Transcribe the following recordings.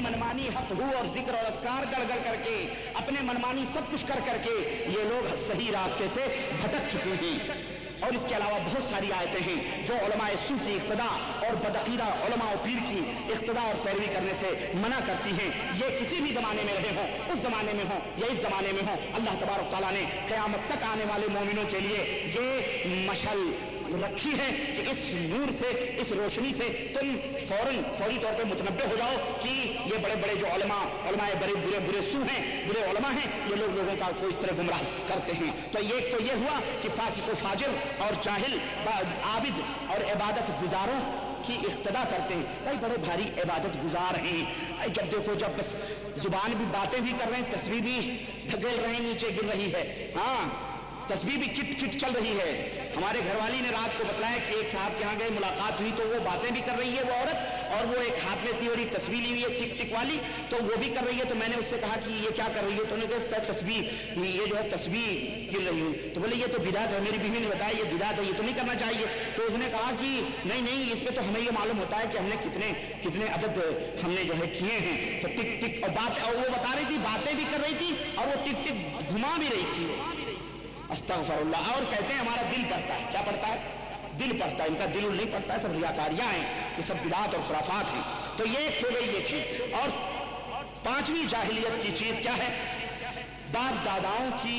मनमानी हक हु और जिक्र और अस्कार गड़गड़ करके, अपने मनमानी सब कुछ कर करके ये लोग सही रास्ते से भटक चुके हैं। और इसके अलावा बहुत सारी आयतें हैं जो उलमाए सू की इख्तिदा और बदअकीदा उलमा और पीर की इख्तिदा और पैरवी करने से मना करती हैं। ये किसी भी ज़माने में रहे हों, उस ज़माने में हों या इस ज़माने में हों, अल्लाह तबारक तआला ने क़यामत तक आने वाले मोमिनों के लिए ये मशल रखी है कि इस नूर से, इस रोशनी से तुम फौरी तौर पे मुतनब्बे हो जाओ कि ये बड़े बड़े जो उलमाए बड़े बुरे सू हैं, बुरे उलमा हैं, ये लोगों का को इस तरह गुमराह करते हैं। तो ये हुआ कि फासिक व फाजिर और जाहिल आबिद और इबादत गुजारों की इख्तिदा करते हैं। भाई बड़े भारी इबादत गुजार हैं, जब देखो जब बस जुबान भी बातें भी कर रहे हैं, तस्बीह भी ढकेल रहे हैं, नीचे गिर रही है, हाँ तस्बीह भी किट चल रही है। हमारे घरवाली ने रात को बताया कि एक साहब के यहाँ गए, मुलाकात हुई तो वो बातें भी कर रही है वो औरत, और वो एक हाथ में तीवरी तस्बीह ली हुई है टिक टिक वाली, तो वो भी कर रही है। तो मैंने उससे कहा कि ये क्या कर रही है? तो उन्होंने कहा तस्बीह, ये जो है तस्बीह गिर रही हूँ। तो बोले ये तो बिदात है। मेरी बीवी ने बताया ये बिदात है, ये तो नहीं करना चाहिए। तो उसने कहा कि नहीं इस पे तो हमें ये मालूम होता है कि हमने कितने अदद हमने जो है किए हैं। तो टिक टिक और बात, और वो बता रही थी, बातें भी कर रही थी और वो टिक टिक घुमा भी रही थी। अस्तगफिरुल्लाह। और कहते हैं हमारा दिल पढ़ता है। क्या पढ़ता है? दिल पढ़ता है। इनका दिल नहीं पढ़ता है, सब रियाकारियां हैं, ये सब बिदात और खुराफात हैं। तो ये हो गई ये चीज। और पांचवी जाहिलियत की चीज क्या है? बाप दादाओं की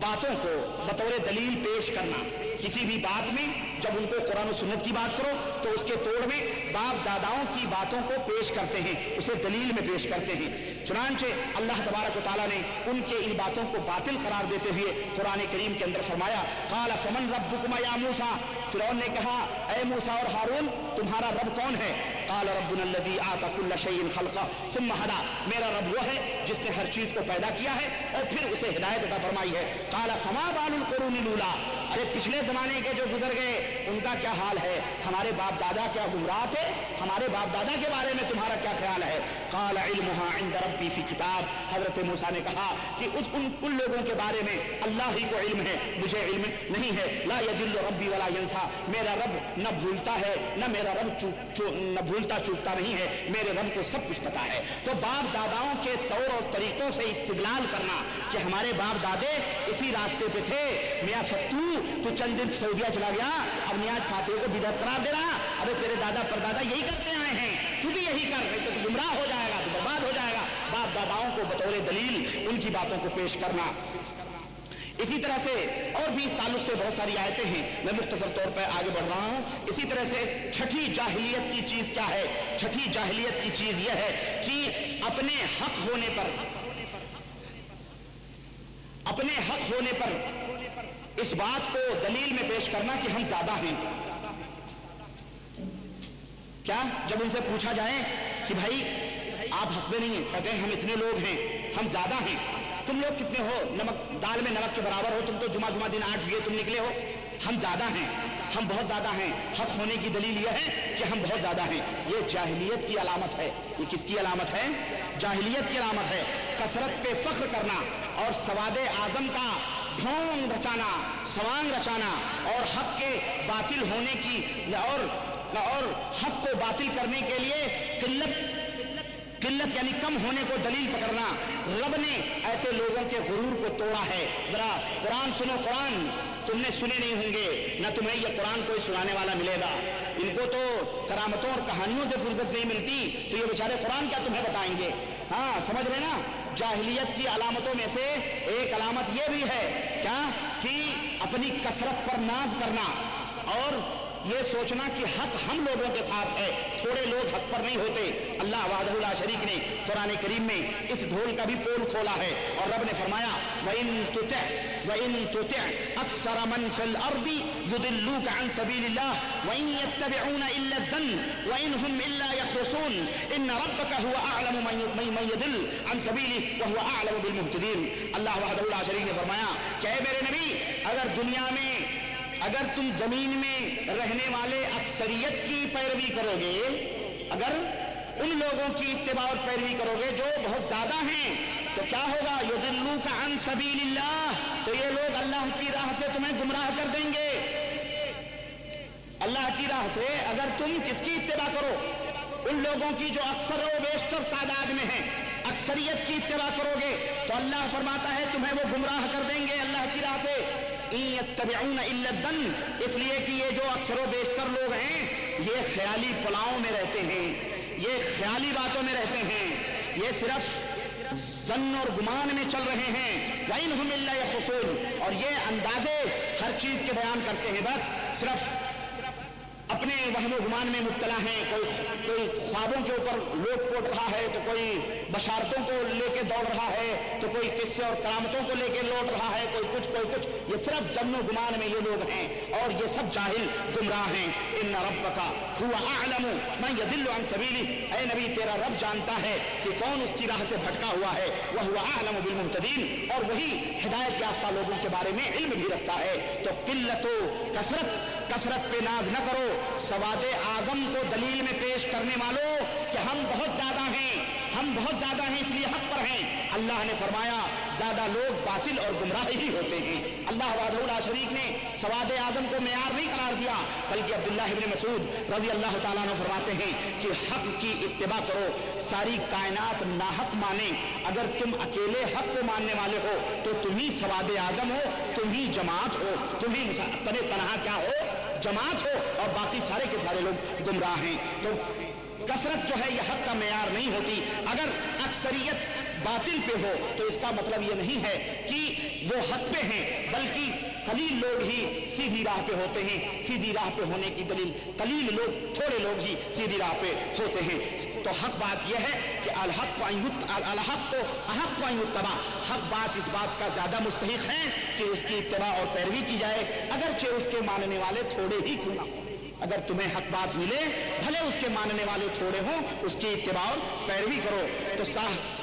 बातों को बतौर दलील पेश करना। किसी भी बात में जब उनको कुरान और सुन्नत की बात करो तो उसके तोड़ में बाप दादाओं की बातों को पेश करते हैं, उसे दलील में पेश करते हैं। चुनांचे अल्लाह तबारक व तआला ने उनके इन बातों को बातिल करार देते हुए कुरान करीम के अंदर फरमाया, क़ाल फ़मन रब्बुकुमा या मूसा। फिरौन ने कहा, ऐ मूसा और हारून तुम्हारा रब कौन है? क़ाल रब्बुनल्लज़ी आता कुल्ल शैइन ख़ल्क़ा सुम्मा हदा। मेरा रब वो है जिसने हर चीज को पैदा किया है और फिर उसे हिदायत अता फरमाई है। क़ाल फ़मा बालुल क़ुरूनिल ऊला। अरे पिछले जमाने के जो गुजर गए उनका क्या हाल है? हमारे बाप दादा क्या गुमराह थे? हमारे बाप दादा के बारे में तुम्हारा क्या ख्याल है? क़ाल इल्मुहा इंद रब्बी फ़ी किताब। हजरत मूसा ने कहा कि उन लोगों के बारे में अल्लाह ही को इल्म है, मुझे इल्म नहीं है। ला यदिल्लु रब्बी वला यंसा। मेरा रब न भूलता है, न मेरा रब न भूलता चूकता नहीं है, मेरे रब को सब कुछ पता है। तो बाप दादाओं के तौर और तरीकों से इस्तिदलाल करना कि हमारे बाप दादे इसी रास्ते पे थे। मियां फत्तू तू चंद दिन सऊदिया चला गया, अब नियाज फातिह को बिदअत करार दे रहा। अरे तेरे दादा परदादा यही करते आए हैं, तू भी यही कर, नहीं तो गुमराह हो जाएगा, तो बर्बाद हो जाएगा। बाप दादाओं को बतौर दलील उनकी बातों को पेश करना। इसी तरह से और भी इस ताल्लुक से बहुत सारी आयतें हैं, मैं मुख्तसर तौर पर आगे बढ़ रहा हूं। इसी तरह से छठी जाहिलियत की चीज क्या है? छठी जाहिलियत की चीज यह है कि अपने हक होने पर इस बात को दलील में पेश करना कि हम ज्यादा हैं। क्या जब उनसे पूछा जाए कि भाई आप हक में नहीं हैं, कहते हैं हम इतने लोग हैं, हम ज्यादा हैं। तुम लोग कितने हो? नमक दाल में नमक के बराबर हो, तुम तो जुमा दिन 8 बजे तुम निकले हो। हम ज्यादा हैं, हम बहुत ज्यादा हैं। हक होने की दलील यह है कि हम बहुत ज्यादा हैं। ये जाहिलियत की अलामत है। ये किसकी अलामत है? जाहिलियत की अलामत है। कसरत पे फख्र करना और सवादे आजम का ढोंग रचाना, सवांग रचाना और हक के बातिल होने की और हक को बातिल करने के लिए किल्लत यानी कम होने को दलील पकड़ना। रब ने ऐसे लोगों के गुरूर को तोड़ा है। जरा कुरान सुनो, कुरान तुमने सुने नहीं होंगे, न तुम्हें यह कुरान कोई सुनाने वाला मिलेगा। इनको तो करामतों और कहानियों से फुर्सत नहीं मिलती, तो ये बेचारे कुरान क्या तुम्हें बताएंगे? हाँ समझ रहे ना? जाहिलियत की अलामतों में से एक अलामत यह भी है क्या कि अपनी कसरत पर नाज करना और ये सोचना कि हक हम लोगों के साथ है, थोड़े लोग हक पर नहीं होते। अल्लाह वहदहु ला शरीक ने कुरान करीम में इस ढोल का भी पोल खोला है और रब ने फरमाया वइन तुति अक्सर मन फिल अर्दी युदिल्लूका अन सबीलिल्लाह वइन यत्तबिऊना इल्ला ज़न्न वइन हुम इल्ला यखरुसून इन्न रब्बका हुवा अअलमु मन यदिल अन सबीलिही व हुवा अअलमु बिल मुहतदीन। अल्लाह वहदहु ला शरीक ने फरमाया कि मेरे नबी, अगर तुम जमीन में रहने वाले अक्सरियत की पैरवी करोगे, अगर उन लोगों की इत्तिबा और पैरवी करोगे जो बहुत ज्यादा हैं, तो क्या होगा? युदिल्लूका अन सबीलिल्लाह, तो ये लोग अल्लाह की राह से तुम्हें गुमराह कर देंगे। अल्लाह की राह से अगर तुम किसकी इत्तिबा करो? उन लोगों की जो अक्सर व बेशतर तादाद में हैं, अक्सरियत की इत्तिबा करोगे तो अल्लाह फरमाता है तुम्हें वो गुमराह कर देंगे अल्लाह की राह से। इन यत्तबिऊन इल्ला दन, इसलिए कि ये जो अक्सर व बेशतर लोग हैं ये ख्याली पुलाव में रहते हैं, ये ख्याली बातों में रहते हैं, ये सिर्फ जन्न और गुमान में चल रहे हैं। वइनहुम इल्ला यखुसून, और ये अंदाजे हर चीज के बयान करते हैं, बस सिर्फ अपने वहम गुमान में मुब्तला हैं। कोई ख्वाबों के ऊपर लोट पोट रहा है, तो कोई बशारतों को लेके दौड़ रहा है, तो कोई किस्से और करामतों को लेके लौट रहा है, कोई कुछ। ये सिर्फ जन्नो गुमान में ये लोग हैं और ये सब जाहिल गुमराह हैं। इन्ना रब्बका हुवा अअलमु मन यदिल्लु अन सबीली, ऐ नबी तेरा रब जानता है कि कौन उसकी राह से भटका हुआ है। वह हुवा अअलमु बिल मुहतदीन, और वही हिदायत याफ्ता लोगों के बारे में इल्म भी रखता है। तो किल्लतो कसरत पे नाज न करो, सवादे आजम को दलील में पेश करने वालों कि हम बहुत ज्यादा हैं इसलिए हक पर हैं। अल्लाह ने फरमाया ज्यादा लोग बातिल और गुमराह ही होते हैं। अल्लाह वहदहु ला शरीक ने सवादे आजम को मेयार नहीं करार दिया, बल्कि अब्दुल्लाह इब्न मसूद रजी अल्लाह ताला अन्हु फरमाते हैं कि हक की इत्तिबा करो, सारी कायनात नाहक माने, अगर तुम अकेले हक को मानने वाले हो तो तुम ही सवादे आजम हो, तुम ही जमात हो, तुम ही तने तनहा क्या हो, जमात हो, और बाकी सारे के सारे लोग गुमराह हैं। तो कसरत जो है यह हक का मेयार नहीं होती। अगर अक्सरियत बातिल पे हो तो इसका मतलब यह नहीं है कि वो हक पे हैं, बल्कि कलील लोग ही सीधी राह पे होते हैं। सीधी राह पे होने की दलील कलील लोग, थोड़े लोग ही सीधी राह पे होते हैं। तो हक बात यह है कि अलहक को अहक्तबा, हक बात इस बात का ज्यादा मुस्तहिक है कि उसकी इत्तिबा और पैरवी की जाए, अगरचे उसके मानने वाले थोड़े ही क्यों ना हो। अगर तुम्हें हक बात मिले, भले उसके मानने वाले थोड़े हों, उसकी इत्तिबा और पैरवी करो।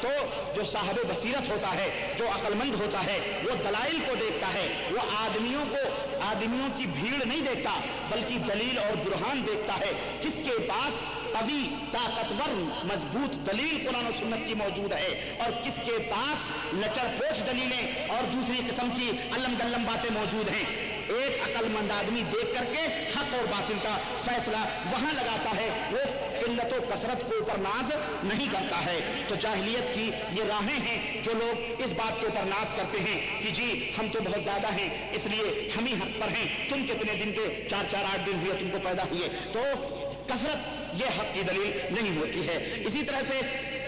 तो जो साहब बसीरत होता है, जो अक्लमंद होता है, वो दलाइल को देखता है, वो आदमियों की भीड़ नहीं देखता, बल्कि दलील और बुरहान देखता है। किसके पास कवी ताकतवर मजबूत दलील कुरान और सुन्नत की मौजूद है, और किसके पास लचरपोश दलीलें और दूसरी किस्म की अल्लम गल्लम बातें मौजूद हैं। एक अक्लमंद आदमी देख करके हक और बातिल का फैसला वहां लगाता है, वो किल्लत और कसरत के ऊपर नाज नहीं करता है। तो जाहिलियत की ये राहें हैं जो लोग इस बात के ऊपर नाज करते हैं कि जी हम तो बहुत ज्यादा हैं इसलिए हम ही हक पर हैं, तुम कितने दिन के 4-4-8 दिन हुए तुमको पैदा हुए, तो कसरत ये हक की दलील नहीं होती है। इसी तरह से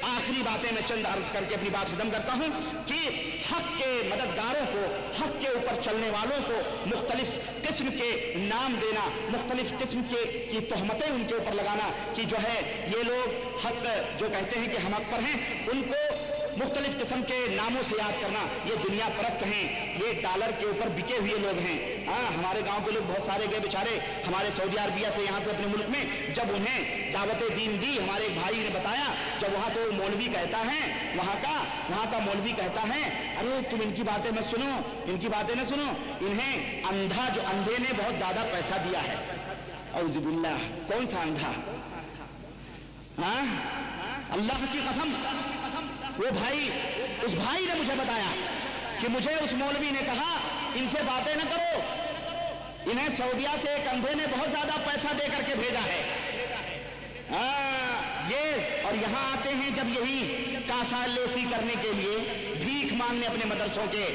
आखिरी बातें मैं चंद अर्ज करके अपनी बात खत्म करता हूं कि हक के मददगारों को, हक के ऊपर चलने वालों को मुख्तलिफ किस्म के नाम देना, मुख्तलिफ किस्म की तोहमतें उनके ऊपर लगाना कि जो है ये लोग हक जो कहते हैं कि हम हक पर हैं, उनको मुख्तलिफ किस्म के नामों से याद करना, ये दुनिया परस्त हैं, ये डॉलर के ऊपर बिके हुए लोग हैं। हमारे गांव के लोग बहुत सारे गए बेचारे हमारे सऊदी अरबिया से यहाँ से अपने मुल्क में, जब उन्हें दावत दीन दी, हमारे एक भाई ने बताया, जब वहाँ तो मौलवी कहता है, वहाँ का मौलवी कहता है, अरे तुम इनकी बातें मत सुनो, इनकी बातें न सुनो, इन्हें अंधे ने बहुत ज्यादा पैसा दिया है। औज़ुबिल्लाह, कौन सा अंधा? अल्लाह की कसम, वो भाई, उस भाई ने मुझे बताया कि मुझे उस मौलवी ने कहा इनसे बातें न करो, इन्हें सऊदिया से एक अंधे ने बहुत ज्यादा पैसा दे करके भेजा है। ये और यहाँ आते हैं जब यही कासालेसी करने के लिए, भीख मांगने अपने मदरसों के,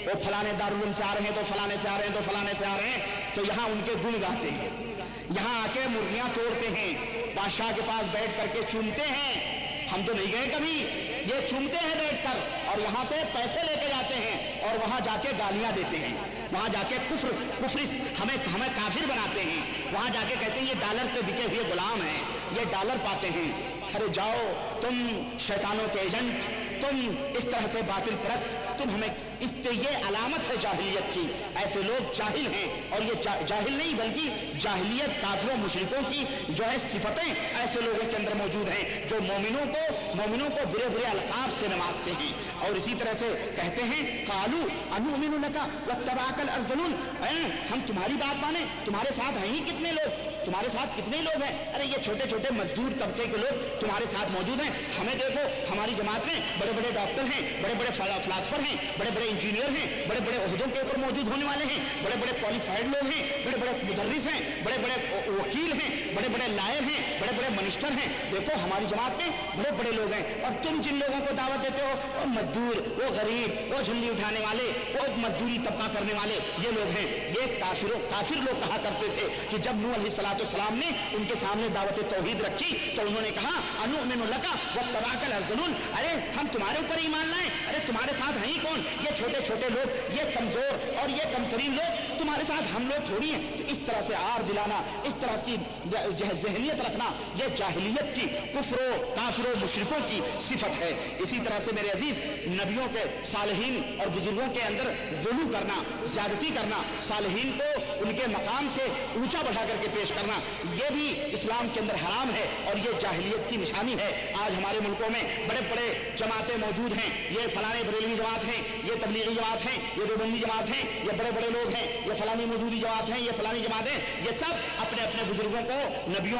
वो फलाने दारुल से आ रहे हैं, तो फलाने से आ रहे हैं, तो फलाने से आ रहे हैं, तो यहाँ उनके गुण गाते हैं, यहाँ आके मुर्गियां तोड़ते हैं, बादशाह के पास बैठ करके चूमते हैं। हम तो नहीं गए कभी, ये चूमते हैं बैठकर और यहाँ से पैसे लेके जाते हैं और वहाँ जाके गालियां देते हैं, वहाँ जाके कुफ्र हमें काफिर बनाते हैं, वहाँ जाके कहते हैं ये डॉलर पे बिके हुए गुलाम हैं, ये डॉलर पाते हैं। अरे जाओ तुम शैतानों के एजेंट, तुम इस तरह से बातिल परस्त, तुम हमें ये अलामत है जाहिलियत की। ऐसे लोग जाहिल हैं, और ये जाहिल नहीं बल्कि जाहिलियत काफिरों मुशरिकों की जो है सिफतें ऐसे लोगों के अंदर मौजूद हैं जो मोमिनों को बुरे बुरे अलकाब से नवाजते हैं। और इसी तरह से कहते हैं कालू अनुमिनु लका वत्तबाकल अर्ज़लून, हम तुम्हारी बात माने, तुम्हारे साथ हैं ही कितने लोग, तुम्हारे साथ कितने लोग हैं? अरे ये छोटे छोटे मजदूर तबके के लोग तुम्हारे साथ मौजूद हैं। हमें देखो, हमारी जमात में बड़े बड़े डॉक्टर हैं, बड़े बड़े फिलासफर हैं, बड़े बड़े इंजीनियर हैं, बड़े बड़े ओहदों के ऊपर मौजूद होने वाले हैं, बड़े बड़े क्वालिफाइड लोग हैं, बड़े बड़े मुदर्रिस हैं, बड़े बड़े वकील हैं, बड़े बड़े लायर हैं, बड़े बड़े मिनिस्टर हैं। देखो हमारी जमात में बड़े बड़े लोग हैं, और तुम जिन लोगों को दावत देते हो वो मजदूर, वो गरीब, वो झुल्ली उठाने वाले, वो मजदूरी तबका करने वाले ये लोग हैं। ये काफिर लोग कहा करते थे कि जब नूह अलैहिस्सलाम ने उनके सामने दावत तौहीद रखी तो उन्होंने कहा अनुमिनु लका वत्तबाअकल अरज़लून, अरे हम तुम्हारे ऊपर ईमान लाए, अरे तुम्हारे साथ हैं ही कौन? ये छोटे छोटे लोग, ये कमजोर और ये कमतरीन लोग तुम्हारे साथ, हम लोग थोड़ी हैं। तो इस तरह से आर दिलाना, इस तरह की ज़हनियत रखना, ये जाहिलियत की, कुफ्र, काफिरों, मुशरिकों की सिफत है। इसी तरह से मेरे अजीज, नबियों के, सालिहीन और बुजुर्गों के अंदर ज़ुल्म करना, ज़्यादती करना, सालिहीन को उनके मकाम से ऊंचा बढ़ा करके पेश करना, ये भी इस्लाम के अंदर हराम है और ये जाहिलियत की निशानी है। आज हमारे मुल्कों में बड़े बड़े जमातें मौजूद हैं, ये फलाने बरेलवी जमात हैं, ये तबलीगी जमात हैं, ये देवबंदी जमात हैं, ये बड़े बड़े लोग हैं, ये फलानी मौजूदी जमात हैं, ये फलानी जमात हैं, ये सब अपने अपने बुजुर्गों को नबियों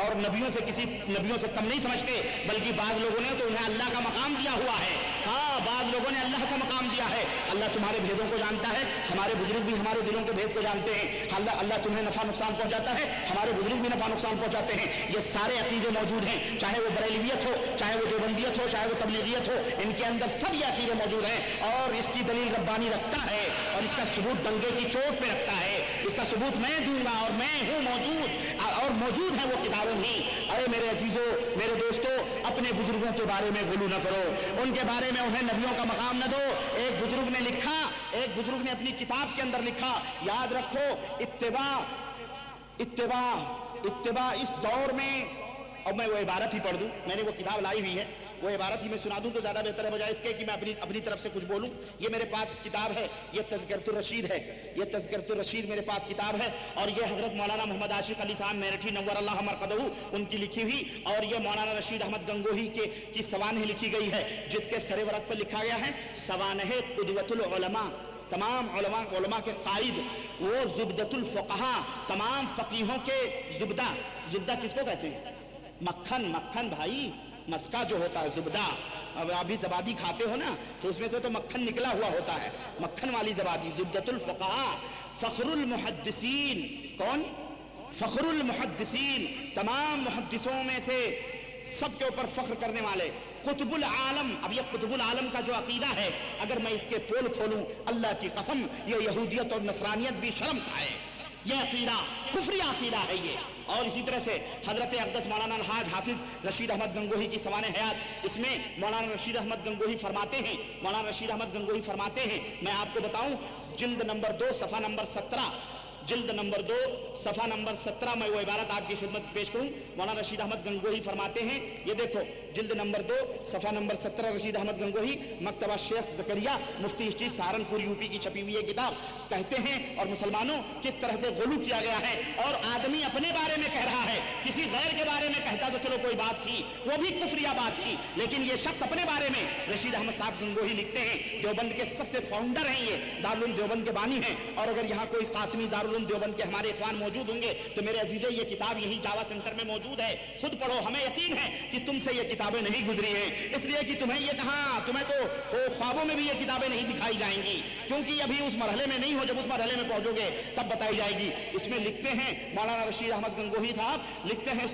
और नबियों से किसी नबियों से कम नहीं समझते, बल्कि बाद लोगों ने तो उन्हें अल्लाह का मकाम दिया हुआ है। हाँ, बाद लोगों ने अल्लाह को मकाम दिया है। अल्लाह तुम्हारे भेदों को जानता है, हमारे बुजुर्ग भी हमारे दिलों के भेद को जानते हैं। अल्लाह तुम्हें नफा नुकसान पहुंचाता है, हमारे बुजुर्ग भी नफा नुकसान पहुंचाते हैं। ये सारे अकीदे मौजूद हैं, चाहे वो बरेलवियत हो, चाहे वो देवबंदियत हो, चाहे वो तबलीगियत हो, इनके अंदर सब ये अकीदे मौजूद हैं। और इसकी दलील रब्बानी रखता है और इसका सबूत दंगे की चोट पे रखता है। इसका सबूत मैं दूंगा और मैं हूं मौजूद, और मौजूद है वो किताबें भी। अरे मेरे अजीजों, मेरे दोस्तों, अपने बुजुर्गों के बारे में गुलू न करो, उनके बारे में उन्हें नबियों का मकाम न दो। एक बुजुर्ग ने लिखा, एक बुजुर्ग ने अपनी किताब के अंदर लिखा, याद रखो, इत्तिबा इस दौर में, और मैं वो इबारत ही पढ़ दूं, मैंने वो किताब लाई हुई है, वो इबारत ही मैं सुना दूं तो ज्यादा बेहतर है, बजाय इसके कि मैं अपनी तरफ से कुछ बोलूं। ये मेरे पास किताब है, ये तज़किरतुर रशीद है, ये तज़किरतुर रशीद मेरे पास किताब है, और ये हजरत मौलाना मोहम्मद आशिक अली साहब मेरठी नव्वर अल्लाह मरकदहू उनकी लिखी हुई, और ये मौलाना रशीद अहमद गंगोही की सवानह लिखी गई है, जिसके सरे वरक पर लिखा गया है सवानह कुदवतुल उलमा, तमाम उलमा के कायद, वो ज़ुबदतुल फ़ुक़हा, तमाम फ़क़ीहों के ज़ुबदा किसको कहते हैं? मक्खन भाई, मस्का जो होता है, ज़ुबदा। अब अभी ज़बादी खाते हो ना, तो उसमें से तो मक्खन निकला हुआ होता है, मक्खन वाली ज़बादी, ज़ुबदतुल फ़ुक़हा, फ़ख़्रुल मुहद्दिसीन। कौन? फ़ख़्रुल मुहद्दिसीन, तमाम मुहद्दिसों में से सबके ऊपर फख्र करने वाले, कुतुबुल आलम। अब ये कुतुबुल आलम का जो अकीदा है, अगर मैं इसके पोल खोलूं, अल्लाह की कसम, ये यहूदियत और नसरानियत भी शर्म खाए। ये अकीदा कुफरी अकीदा है ये। और इसी तरह से हजरत अक़दस मौलाना हाज हाफिज रशीद अहमद गंगोही की सवाने हयात, इसमें मौलाना रशीद अहमद गंगोही फरमाते हैं, मैं आपको बताऊं, जिल्द नंबर 2 सफ़ा नंबर 17, जिल्द नंबर 2 सफ़ा नंबर 17, मैं वो इबारत आपकी खिदमत पेश करूं। मौलाना रशीद अहमद गंगोही फरमाते हैं, ये देखो, जिल्द नंबर 2 सफ़ा नंबर 17, रशीद अहमद गंगोही, मकतबा शेख ज़करिया मुफ्ती स्ट्रीट सहारनपुर यूपी की छपी हुई है किताब। कहते हैं, और मुसलमानों, किस तरह से गुलू किया गया है, और आदमी अपने बारे में कह रहा है, किसी गैर के बारे में कहता तो चलो कोई बात थी, वो भी कुफरिया बात थी, लेकिन ये शख्स अपने बारे में, रशीद अहमद साहब गंगोही लिखते हैं, देवबंद के सबसे फाउंडर हैं, ये दारुल देवबंद के बानी हैं, और अगर यहाँ कोई कासिमी दारुल देवबंद के हमारे इख्वान मौजूद होंगे तो मेरे अजीज़े, ये किताब यही जावा सेंटर में मौजूद है, खुद पढ़ो। हमें यकीन है कि तुमसे ये किताबें नहीं गुजरी हैं, इसलिए कि तुम्हें ये कहा, तुम्हें तो ख्वाबों में भी ये किताबें नहीं दिखाई जाएंगी, क्योंकि अभी उस मरहले में नहीं हो, जब उस मरहले में पहुंचोगे तब बताई जाएगी। इसमें लिखते हैं मौलाना रशीद अहमद गंगोही साहब, लिखते हैं,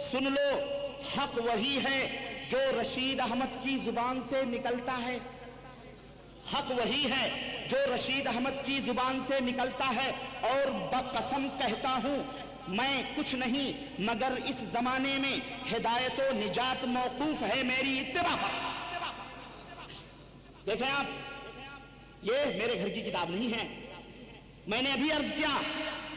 सुन लो, हक वही है जो रशीद अहमद की जुबान से निकलता है। हक वही है जो रशीद अहमद की जुबान से निकलता है, और बकसम कहता हूं, मैं कुछ नहीं मगर इस जमाने में हिदायत व निजात मौकूफ है मेरी इत्तिबा पर। देखें आप, ये मेरे घर की किताब नहीं है। मैंने अभी अर्ज किया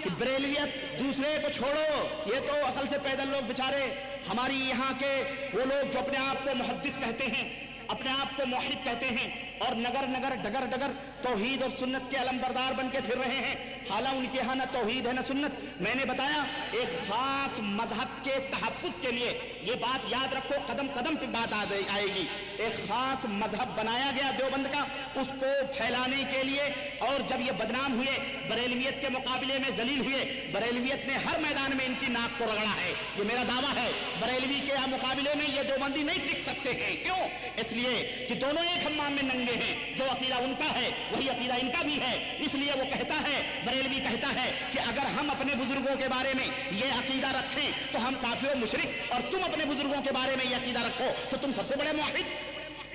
कि बरेलवियत दूसरे को छोड़ो, ये तो अकल से पैदल लोग बेचारे, हमारी यहाँ के वो लोग जो अपने आप को मुहद्दिस कहते हैं, अपने आप को मुवहिद कहते हैं, اور نگر نگر ڈگر ڈگر توحید اور سنت کے علمبردار بن کے پھر رہے ہیں، حالانکہ ان کے ہاں نہ توحید ہے نہ سنت۔ میں نے بتایا ایک خاص مذہب کے تحفظ کے لیے، یہ بات یاد رکھو، قدم قدم پہ بات آئے گی، ایک خاص مذہب بنایا گیا دیوبند کا اس کو پھیلانے کے لیے، اور جب یہ بدنام ہوئے، بریلویت کے مقابلے میں ذلیل ہوئے، بریلویت نے ہر میدان میں ان کی ناک کو رگڑا ہے، یہ میرا دعویٰ ہے۔ بریلوی کے مقابلے میں یہ دیوبندی نہیں ٹک سکتے ہیں، کیوں؟ اس لیے کہ دونوں ایک حمام میں ننگے ہیں، جو عقیدہ ان کا ہے وہی عقیدہ ان کا بھی ہے۔ اس لیے وہ کہتا ہے، بریلوی کہتا ہے کہ اگر ہم اپنے بزرگوں کے بارے میں یہ عقیدہ رکھیں تو ہم کافر و مشرک، اور تم اپنے بزرگوں کے بارے میں یہ عقیدہ رکھو تو تم سب سے بڑے موحد۔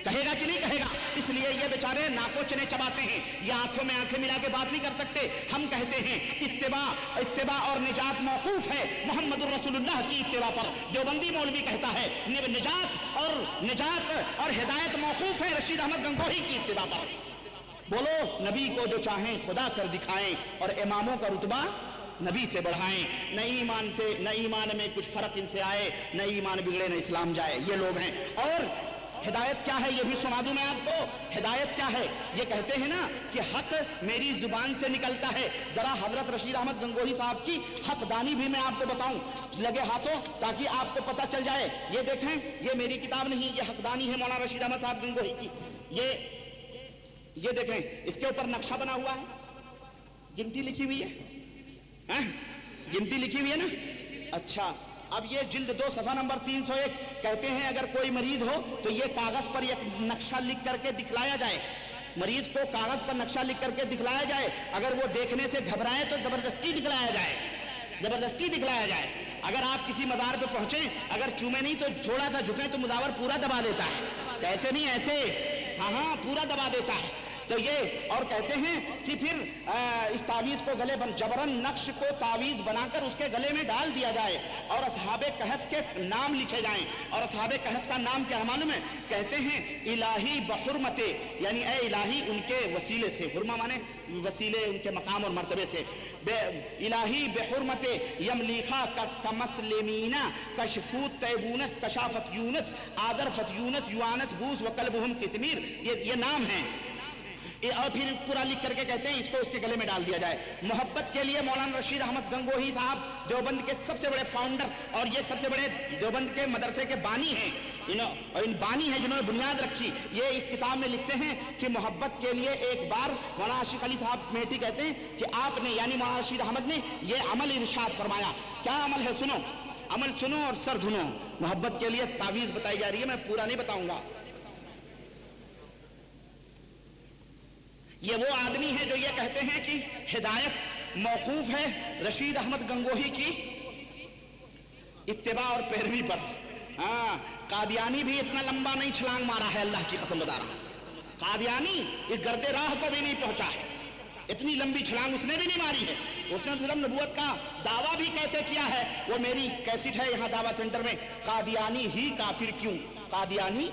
کہے گا کہ نہیں کہے گا؟ اس لیے یہ بیچارے ناکوں چنے چباتے ہیں، یہ آنکھوں میں آنکھیں ملا کے بات نہیں کر سکتے۔ ہم کہتے ہیں اتباع اور نجات موقوف ہے محمد الرسول اللہ کی اتباع پر۔ دیوبندی مولوی کہتا ہے نجات اور ہدایت موقوف ہے رشید احمد گنگوہی کی اتباع پر۔ بولو، نبی کو جو چاہیں خدا کر دکھائیں، اور اماموں کا رتبہ نبی سے بڑھائیں۔ نہ ایمان میں کچھ فرق ان سے آئے، نہ ایمان بگڑے نہ اسلام جائے، یہ لوگ ہیں۔ اور ہدایت کیا ہے یہ بھی سنا دوں میں آپ کو۔ ہدایت کیا ہے؟ یہ کہتے ہیں نا کہ حق میری زبان سے نکلتا ہے۔ ذرا حضرت رشید احمد گنگوہی صاحب کی حق دانی بھی میں آپ کو بتاؤں لگے ہاتھوں، تاکہ آپ کو پتہ چل جائے۔ یہ دیکھیں، یہ میری کتاب نہیں، یہ حق دانی ہے مولانا رشید احمد صاحب گنگوہی کی۔ یہ دیکھیں، اس کے اوپر نقشہ بنا ہوا ہے، گنتی لکھی ہوئی ہے، گنتی لکھی ہوئی ہے نا۔ اچھا، اب یہ جلد 2 صفحہ نمبر 301 کہتے ہیں اگر کوئی مریض ہو تو یہ کاغذ پر ایک نقشہ لکھ کر کے دکھلایا جائے، مریض کو کاغذ پر نقشہ لکھ کر کے دکھلایا جائے، اگر وہ دیکھنے سے گھبرائے تو زبردستی دکھلایا جائے۔ اگر آپ کسی مزار پہ پہنچیں، اگر چومے نہیں تو تھوڑا سا جھکیں تو مزاور پورا دبا دیتا ہے، ایسے نہیں ایسے، ہاں پورا دبا دیتا ہے۔ تو یہ اور کہتے ہیں کہ پھر اس تعویذ کو گلے جبرن نقش کو تعویذ بنا کر اس کے گلے میں ڈال دیا جائے، اور اصحاب کہف کے نام لکھے جائیں۔ اور اصحاب کہف کا نام کیا معلوم ہے؟ کہتے ہیں الہی بحرمتے، یعنی اے الہی ان کے وسیلے سے، حرمہ مانے وسیلے، ان کے مقام اور مرتبے سے، الہی بحرمتے یملیخا کمسلمینا کشفوت تیبونس کشافت یونس آذرفت یونس یوانس بوس وقلبہم کتمیر، یہ نام ہیں۔ اور پھر پورا لکھ کر کے کہتے ہیں اس کو اس کے گلے میں ڈال دیا جائے۔ محبت کے لیے مولانا رشید احمد گنگوہی صاحب دیوبند کے سب سے بڑے فاؤنڈر، اور یہ سب سے بڑے دیوبند کے مدرسے کے بانی ہیں، ان بانی ہیں جنہوں نے بنیاد رکھی۔ یہ اس کتاب میں لکھتے ہیں کہ محبت کے لیے ایک بار مولانا عاشق علی صاحب میٹھی کہتے ہیں کہ آپ نے، یعنی مولانا رشید احمد نے یہ عمل ارشاد فرمایا۔ کیا عمل ہے؟ سنو، عمل سنو اور سر دھنو۔ محبت کے لیے تعویذ بتائی جا رہی ہے، میں پورا نہیں بتاؤں گا۔ یہ وہ آدمی ہے جو یہ کہتے ہیں کہ ہدایت موقوف ہے رشید احمد گنگوہی کی اتباع اور پیروی پر۔ ہاں، قادیانی بھی اتنا لمبا نہیں چھلانگ مارا ہے، اللہ کی قسم بتا رہا ہوں، قادیانی اس گرد راہ کو بھی نہیں پہنچا ہے، اتنی لمبی چھلانگ اس نے بھی نہیں ماری ہے۔ اس نے ظلم نبوت کا دعویٰ بھی کیسے کیا ہے، وہ میری کیسٹ ہے یہاں دعویٰ سینٹر میں، قادیانی ہی کافر کیوں، قادیانی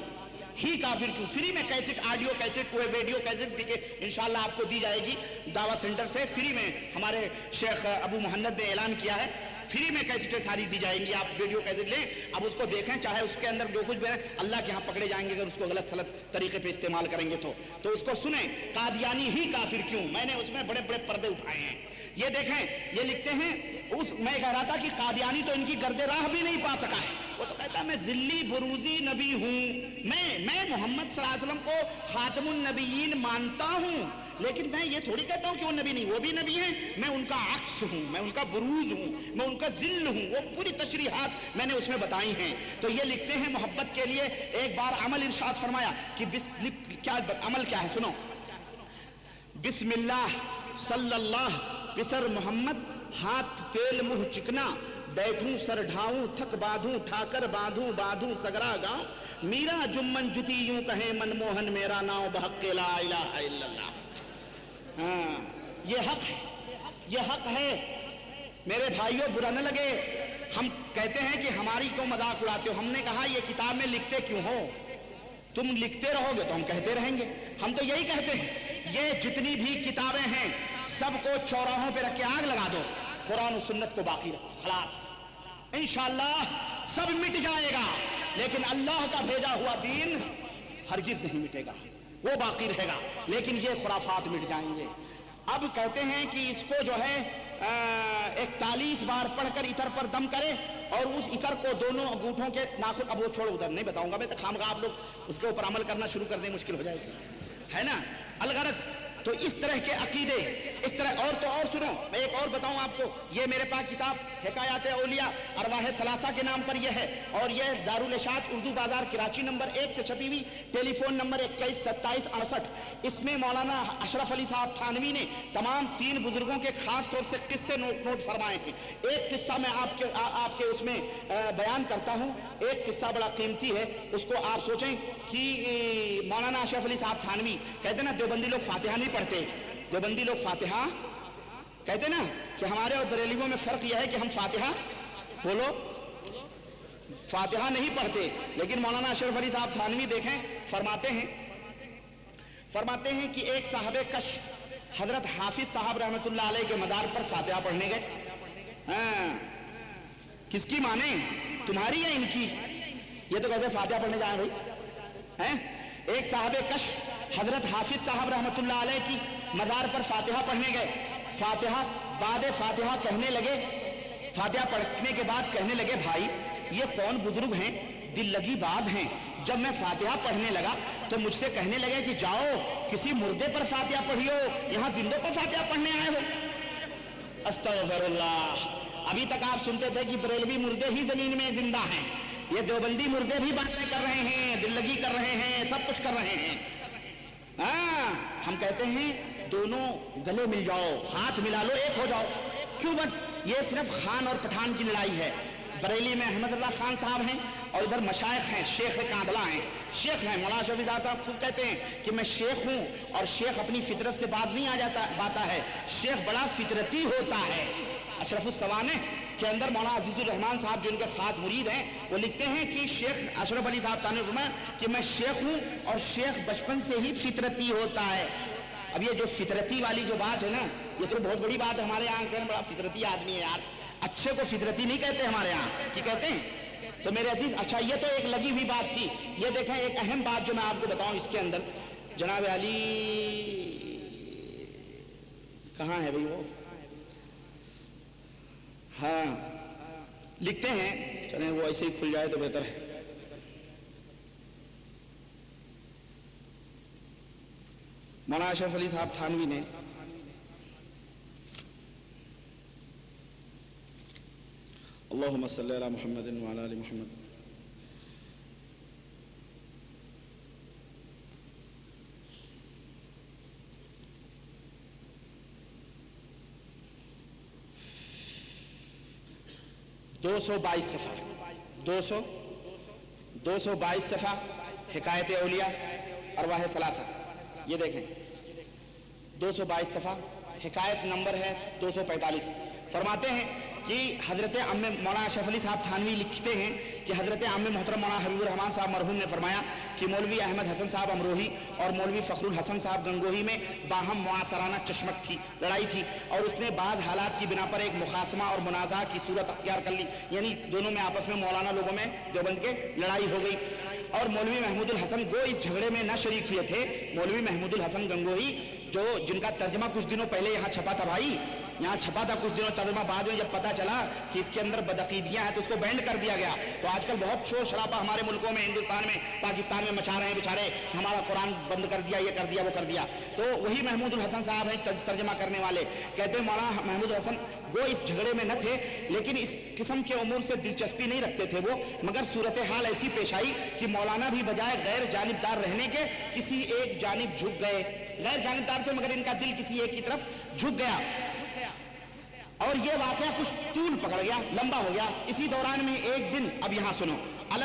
ہی کافر کیوں۔ فری میں cassette, audio cassette, video cassette بھی انشاءاللہ آپ کو دی جائے گی دعویٰ سینٹر سے، فری میں۔ ہمارے شیخ ابو محمد نے اعلان کیا ہے فری میں کیسٹیں ساری دی جائیں گی، آپ ویڈیو کیسٹ لیں، اب اس کو دیکھیں، چاہے اس کے اندر جو کچھ بھی ہے اللہ کے ہاں پکڑے جائیں گے اگر اس کو غلط سلط طریقے پہ استعمال کریں گے تو اس کو سنیں، قادیانی ہی کافر کیوں۔ میں نے اس میں بڑے بڑے پردے اٹھائے ہیں، یہ دیکھیں، یہ لکھتے ہیں میں کہہ رہا تھا کہ قادیانی تو ان کی گرد راہ بھی نہیں پا سکا ہے، وہ تو کہتا ہے میں ذلی بروزی نبی ہوں، میں محمد صلی اللہ علیہ وسلم کو خاتم النبیین مانتا ہوں، لیکن میں یہ تھوڑی کہتا ہوں کہ وہ نبی نہیں، وہ بھی نبی ہیں، میں ان کا عکس ہوں، میں ان کا بروز ہوں، میں ان کا ذل ہوں، وہ پوری تشریحات میں نے اس میں بتائی ہیں۔ تو یہ لکھتے ہیں محبت کے لیے ایک بار عمل ارشاد فرمایا کہ کیا عمل کیا ہے، سنو، بسم اللہ صلی اللہ پسر محمد ہاتھ تیل منہ چکنا بیٹھوں سر ڈھاؤں تھک باندھوں ٹھاکر باندھوں سگرا گاؤں میرا جمن جتی یوں کہیں من موہن میرا ناؤ بحق لا الہ الا اللہ۔ ہاں، یہ حق ہے میرے بھائیوں، برا نہ لگے، ہم کہتے ہیں کہ ہماری کو مذاق اڑاتے ہو، ہم نے کہا یہ کتاب میں لکھتے کیوں ہو، تم لکھتے رہو گے تو ہم کہتے رہیں گے، ہم تو یہی کہتے ہیں یہ جتنی بھی کتابیں ہیں سب کو چوراہوں پہ رکھ کے آگ لگا دو، قرآن و سنت کو باقی رکھو، خلاص انشاءاللہ سب مٹ جائے گا، لیکن اللہ کا بھیجا ہوا دین ہرگز نہیں مٹے گا۔ وہ باقی رہے گا، لیکن یہ خرافات مٹ جائیں گے۔ اب کہتے ہیں کہ اس کو جو ہے 41 بار پڑھ کر عطر پر دم کرے اور اس عطر کو دونوں انگوٹھوں کے ناخن، اب وہ چھوڑو ادھر نہیں بتاؤں گا میں، تو خامخواہ آپ لوگ اس کے اوپر عمل کرنا شروع کر دیں مشکل ہو جائے گی، ہے نا۔ الغرض تو اس طرح کے عقیدے، اس طرح اور تو اور سنو، میں ایک اور بتاؤں آپ کو، یہ میرے پاس کتاب حکایات اولیاء ارواح ثلاثہ کے نام پر یہ ہے، اور یہ دارالاشاعت اردو بازار کراچی نمبر 1 سے چھپی ہوئی، ٹیلی فون نمبر 212768۔ اس میں مولانا اشرف علی صاحب تھانوی نے تمام 3 بزرگوں کے خاص طور سے قصے نوٹ فرمائے ہیں۔ ایک قصہ میں آپ کے اس میں بیان کرتا ہوں، ایک قصہ بڑا قیمتی ہے، اس کو آپ سوچیں کہ مولانا اشرف علی صاحب تھانوی کہتے ہیں نا دیوبندی لوگ فاتحہ نہیں پڑھتے، دیوبندی لوگ فاتحہ کہتے نا کہ ہمارے اور بریلویوں میں فرق یہ ہے کہ ہم فاتحہ بولو فاتحہ نہیں پڑھتے، لیکن مولانا اشرف علی صاحب تھانوی دیکھیں فرماتے ہیں کہ ایک صاحب کشف حضرت حافظ صاحب رحمۃ اللہ علیہ کے مزار پر فاتحہ پڑھنے گئے۔ کس کی مانیں، تمہاری یا ان کی؟ یہ تو کہتے ہیں فاتحہ پڑھنے جائیں بھائی۔ ایک صاحب کشف حضرت حافظ صاحب رحمۃ اللہ علیہ کی مزار پر فاتحہ پڑھنے گئے۔ بعد فاتحہ کہنے لگے، فاتحہ پڑھنے کے بعد کہنے لگے بھائی یہ کون بزرگ ہیں، دل لگی باز ہیں۔ جب میں فاتحہ پڑھنے لگا تو مجھ سے کہنے لگے کہ جاؤ کسی مردے پر فاتحہ پڑھیو، یہاں زندوں پر فاتحہ پڑھنے آئے ہو۔ استغفر اللہ۔ ابھی تک آپ سنتے تھے کہ بریلوی مردے ہی زمین میں زندہ ہیں، یہ دیوبندی مردے بھی باتیں کر رہے ہیں، دل لگی کر رہے ہیں، سب کچھ کر رہے ہیں۔ ہم کہتے ہیں دونوں گلے مل جاؤ، ہاتھ ملا لو، ایک ہو جاؤ۔ کیوں بٹ یہ صرف خان اور پٹھان کی لڑائی ہے۔ بریلی میں احمد اللہ خان صاحب ہیں اور ادھر مشائخ ہیں، شیخ کاندلہ ہیں، شیخ ہیں۔ مولانا شفیع صاحب خود کہتے ہیں کہ میں شیخ ہوں اور شیخ اپنی فطرت سے باز نہیں آتا ہے، شیخ بڑا فطرتی ہوتا ہے۔ اشرف السوانح کے اندر مولانا عزیز الرحمان صاحب جو ان کے خاص مرید ہیں وہ لکھتے ہیں کہ شیخ اشرف علی صاحب تانوی فرمایا کہ میں شیخ ہوں اور شیخ بچپن سے ہی فطرتی ہوتا ہے۔ اب یہ جو فطرتی والی جو بات ہے نا، یہ تو بہت بڑی بات ہے، ہمارے یہاں کہنا بڑا فطرتی آدمی ہے یار، اچھے کو فطرتی نہیں کہتے ہمارے یہاں، کیا کہتے ہیں؟ تو میرے عزیز اچھا یہ تو ایک لگی ہوئی بات تھی۔ یہ دیکھیں ایک اہم بات جو میں آپ کو بتاؤں اس کے اندر، جناب علی کہاں ہے بھائی وہ؟ ہاں لکھتے ہیں، چلیں وہ ایسے ہی کھل جائے تو بہتر ہے۔ مولانا اشرف علی صاحب تھانوی نے اللہم صلی علی محمد وعلی آل محمد دو سو بائیس صفحہ حکایت اولیاء ارواح ثلاثہ، یہ دیکھیں 222 صفحہ، حکایت نمبر ہے 245۔ فرماتے ہیں کہ حضرت عم مولانا اشرف علی صاحب تھانوی لکھتے ہیں کہ حضرت عم محترم مولانا حبیب الرحمان صاحب مرحوم نے فرمایا کہ مولوی احمد حسن صاحب امروہی اور مولوی فخر الحسن صاحب گنگوہی میں باہم معاصرانہ چشمک تھی، لڑائی تھی، اور اس نے بعض حالات کی بنا پر ایک مخاصمہ اور منازعہ کی صورت اختیار کر لی، یعنی دونوں میں آپس میں مولانا لوگوں میں دیوبند کے لڑائی ہو گئی، اور مولوی محمود الحسن گو اس جھگڑے میں نہ شریک ہوئے تھے۔ مولوی محمود الحسن گنگوہی جن کا ترجمہ کچھ دنوں پہلے یہاں چھپا تھا بھائی، یہاں چھپا تھا کچھ دنوں ترجمہ، بعد میں جب پتا چلا کہ اس کے اندر بدعقیدیاں ہیں تو اس کو بینڈ کر دیا گیا۔ تو آج کل بہت شور شرابہ ہمارے ملکوں میں، ہندوستان میں، پاکستان میں مچا رہے ہیں بیچارے، ہمارا قرآن بند کر دیا، یہ کر دیا، وہ کر دیا۔ تو وہی محمود الحسن صاحب ہیں ترجمہ کرنے والے، کہتے ہیں مولانا محمود الحسن وہ اس جھگڑے میں نہ تھے، لیکن اس قسم کے امور سے دلچسپی نہیں رکھتے تھے وہ، مگر صورتحال ایسی پیش آئی کہ مولانا بھی بجائے غیر جانبدار رہنے کے کسی ایک جانب جھک گئے، غیر جانبدار تھے مگر ان کا دل کسی ایک کی طرف جھک گیا، اور یہ واقعہ کچھ طول پکڑ گیا، لمبا ہو گیا۔ اسی دوران میں ایک دن، اب یہاں سنو،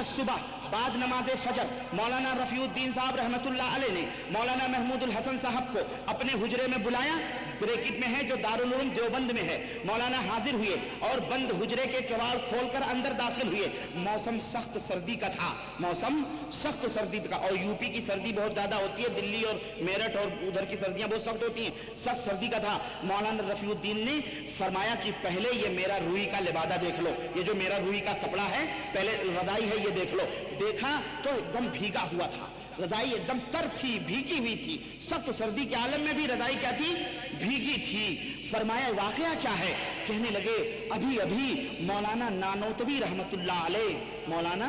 صبح بعد نماز فجر مولانا رفیع الدین صاحب رحمۃ اللہ علیہ نے مولانا محمود الحسن صاحب کو اپنے حجرے میں بلایا، بریکٹ میں ہے جو دارالعلوم دیوبند میں ہے۔ مولانا حاضر ہوئے اور بند حجرے کے کواڑ کھول کر اندر داخل ہوئے۔ موسم سخت سردی کا تھا، موسم سخت سردی کا، اور یو پی کی سردی بہت زیادہ ہوتی ہے، دلی اور میرٹھ اور ادھر کی سردیاں بہت سخت ہوتی ہیں، سخت سردی کا تھا۔ مولانا رفیع الدین نے فرمایا کہ پہلے یہ میرا روئی کا لبادہ دیکھ لو، یہ جو میرا روئی کا کپڑا ہے، پہلے رضائی ہے، یہ دیکھ لو۔ دیکھا تو ایک دم بھیگا ہوا تھا، रजाई एकदम तर थी, भीगी हुई थी, सख्त सर्दी के आलम में भी रजाई क्या थी, भीगी थी। फरमाया वाकया क्या है? कहने लगे अभी अभी मौलाना नानोतवी रहमतुल्लाह अलैह, मौलाना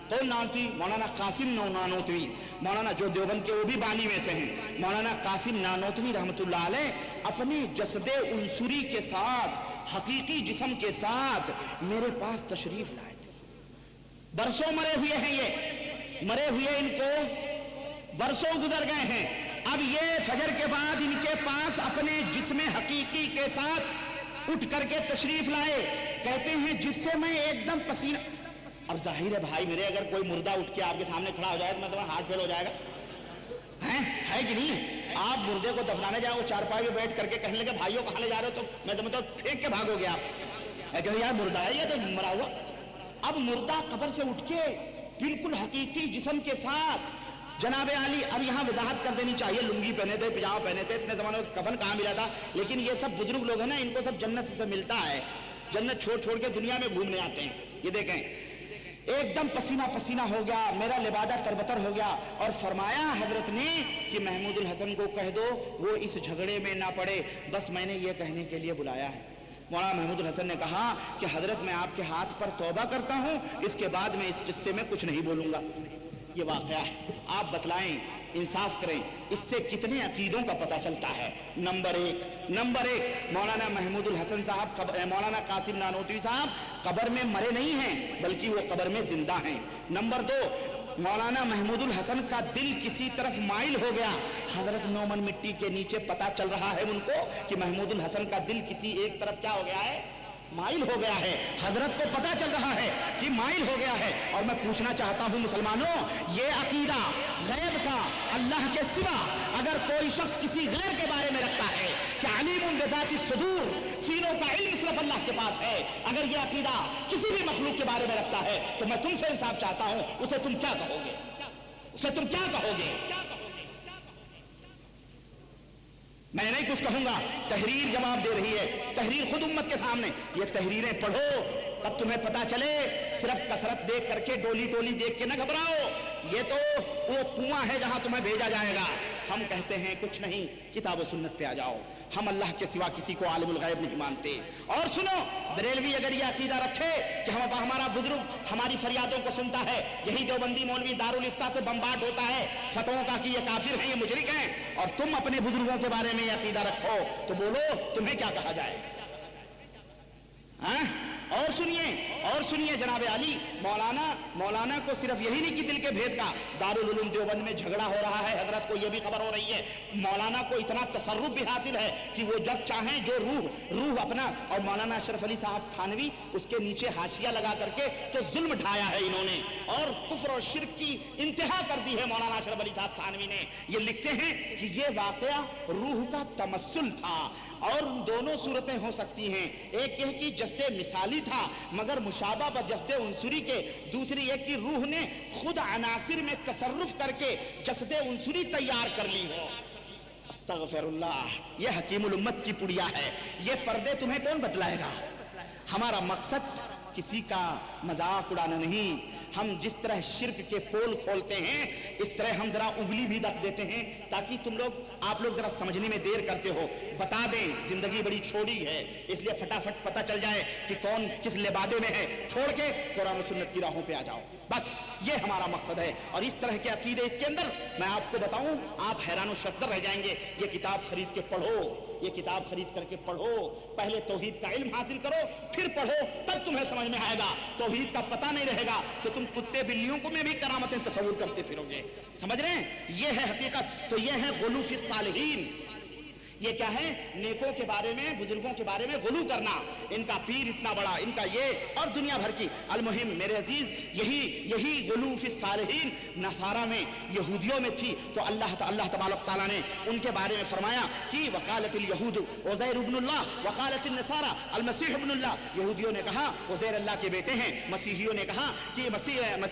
कौन नानोतवी? मौलाना कासिम नानोतवी, मौलाना जो देवबंद के वो भी बानी में से हैं, मौलाना कासिम नानोतवी रहमतुल्लाह अलैह अपने जसदे उनसुरी के साथ, हकीकी जिस्म के साथ मेरे पास तशरीफ लाए थे। बरसों मरे हुए हैं, ये मरे हुए इनको बरसों गुजर गए हैं। अब ये फजर के बाद इनके पास अपने जिस्म हकीकी के साथ उठ करके तशरीफ लाए। कहते हैं जिससे मैं एकदम पसीना, अब जाहिर है भाई मेरे, अगर कोई मुर्दा उठ के आपके सामने खड़ा हो जाए तो मैं तुम्हारा हार्ट फेल हो जाएगा, है कि नहीं? आप मुर्दे को दफनाने जाओ, चारपाई में बैठ करके कहने लगे भाइयों कहाँ ले जा रहे हो, तो मैं समझता हूँ फेंक के भागोगे आप, कहते यार मुर्दा है ये तो मरा हुआ। अब मुर्दा कब्र से उठ के बिल्कुल हकीकी जिस्म के साथ, जनाबे आली, अब यहाँ वजाहत कर देनी चाहिए, लुंगी पहने थे, पिजामा पहने थे, इतने जमाने में कफन कहाँ मिला था, लेकिन ये सब बुजुर्ग लोग हैं ना, इनको सब जन्नत से मिलता है, जन्नत छोड़ छोड़ के दुनिया में घूमने आते हैं। ये देखें एकदम पसीना पसीना हो गया, मेरा लिबादा तरबतर हो गया, और फरमाया हजरत ने कि महमूदुल हसन को कह दो वो इस झगड़े में ना पड़े, बस मैंने ये कहने के लिए बुलाया है। मौलाना महमूदुल हसन ने कहा कि हजरत मैं आपके हाथ पर तौबा करता हूँ, इसके बाद मैं इस किस्से में कुछ नहीं बोलूंगा। ये वाकया है, आप बतलाएं, इंसाफ करें, इससे कितने अकीदों का पता चलता है। नंबर एक मौलाना महमूदुल हसन साहब, मौलाना कासिम नानोतवी साहब कब्र में मरे नहीं हैं, बल्कि वो कब्र में जिंदा हैं। नंबर 2, मौलाना महमूदुल हसन का दिल किसी तरफ माइल हो गया। हजरत नौमन मिट्टी के नीचे पता चल रहा है उनको कि महमूदुल हसन का दिल किसी एक तरफ क्या हो गया है, माइल हो गया है। हजरत को पता चल रहा है कि माइल हो गया है। और मैं पूछना चाहता हूं मुसलमानों, ये अकीदा गैब का, अल्लाह के सिवा अगर कोई शख्स किसी गैर के बारे में रखता है कि अलीमुन बिज़ाति सुदूर, सीनों का इल्म सिर्फ अल्लाह के पास है, अगर ये अकीदा किसी भी मखलूक के बारे में रखता है तो मैं तुमसे इंसाफ चाहता हूं, उसे तुम क्या कहोगे? उसे तुम क्या कहोगे? मैं नहीं कुछ कहूंगा, तहरीर जवाब दे रही है, तहरीर खुद उम्मत के सामने। ये तहरीरें पढ़ो तब तुम्हें पता चले, सिर्फ कसरत देख करके, डोली टोली देख के ना घबराओ, ये तो वो कुआं है जहां तुम्हें भेजा जाएगा। हम कहते हैं कुछ नहीं, किताब सुन्नत पे आ जाओ, हम अल्लाह के सिवा किसी को आलिमुल गैब नहीं मानते। और सुनो, बरेलवी अगर ये अकीदा रखे कि हमारा बुजुर्ग हमारी फरियादों को सुनता है, यही देवबंदी मौलवी दारुल इफ्ता से बम्बार्ड होता है फतवों का कि ये काफिर हैं, ये मुशरिक हैं, और तुम अपने बुजुर्गों के बारे में ये अकीदा रखो, तो बोलो तुम्हें क्या कहा जाए? और सुनिए जनाब आली, मौलाना को सिर्फ यही नहीं कि दिल के भेद का, दारुल उलूम देवबंद में झगड़ा हो रहा है, हजरत को यह भी खबर हो रही है, मौलाना को इतना तसर्रुफ भी हासिल है कि वो जब चाहें जो रूह अपना, और मौलाना अशरफ अली साहब थानवी उसके नीचे हाशिया लगा करके तो जुल्म ढाया है इन्होंने, और कुफ्र और शिर्क की इंतहा कर दी है मौलाना अशरफ अली साहब थानवी ने। ये लिखते हैं कि ये वाकया रूह का तमस्सुल था, और दोनों सूरतें हो सकती हैं, एक यह कि जस्ते मिसाली था मगर मुशाबा व जस्ते उनसुरी के, दूसरी एक कि रूह ने खुद अनासिर में तसर्रुफ करके जस्ते उनसुरी तैयार कर ली हो। अस्तगफिरुल्लाह, यह हकीमुल उम्मत की पुड़िया है। ये पर्दे तुम्हें कौन बतलाएगा? हमारा मकसद किसी का मजाक उड़ाना नहीं। हम जिस तरह शिर्क के पोल खोलते हैं, इस तरह हम जरा उंगली भी रख देते हैं ताकि आप लोग जरा समझने में देर करते हो। बता दें, जिंदगी बड़ी छोटी है, इसलिए फटाफट पता चल जाए कि कौन किस लिबादे में है, छोड़ के कुरान और सुन्नत की राहों पे आ जाओ। बस ये हमारा मकसद है। और इस तरह के अकीदे इसके अंदर मैं आपको बताऊं, आप हैरान शस्तर रह जाएंगे। ये किताब खरीद के पढ़ो, ये किताब खरीद करके पढ़ो, पहले तौहीद का इल्म हासिल करो, फिर पढ़ो, तब तुम्हें समझ में आएगा। तौहीद का पता नहीं रहेगा तो तुम कुत्ते बिल्लियों को में भी करामतें तस्वुर करते फिरोगे। समझ रहे हैं? ये है हकीकत। तो ये है गुलू फी सालिहीन। ये क्या है? नेकों के बारे में, बुजुर्गों के बारे में गुलू करना। इनका पीर इतना बड़ा, इनका ये, और दुनिया भर की। अलमुहिम मेरे अजीज, यही गुलू फी सालिहीन नसारा में, यहूदियों में थी। तो अल्लाह तबारक तआला ने उनके बारे में फरमाया कि वकालतिल यहूद उज़ैर इब्नुल्लाह वकालतिन नसारा अल मसीह इब्नुल्लाह। यहूदियों ने कहा उज़ैर अल्लाह के बेटे हैं, मसीहियों ने कहा कि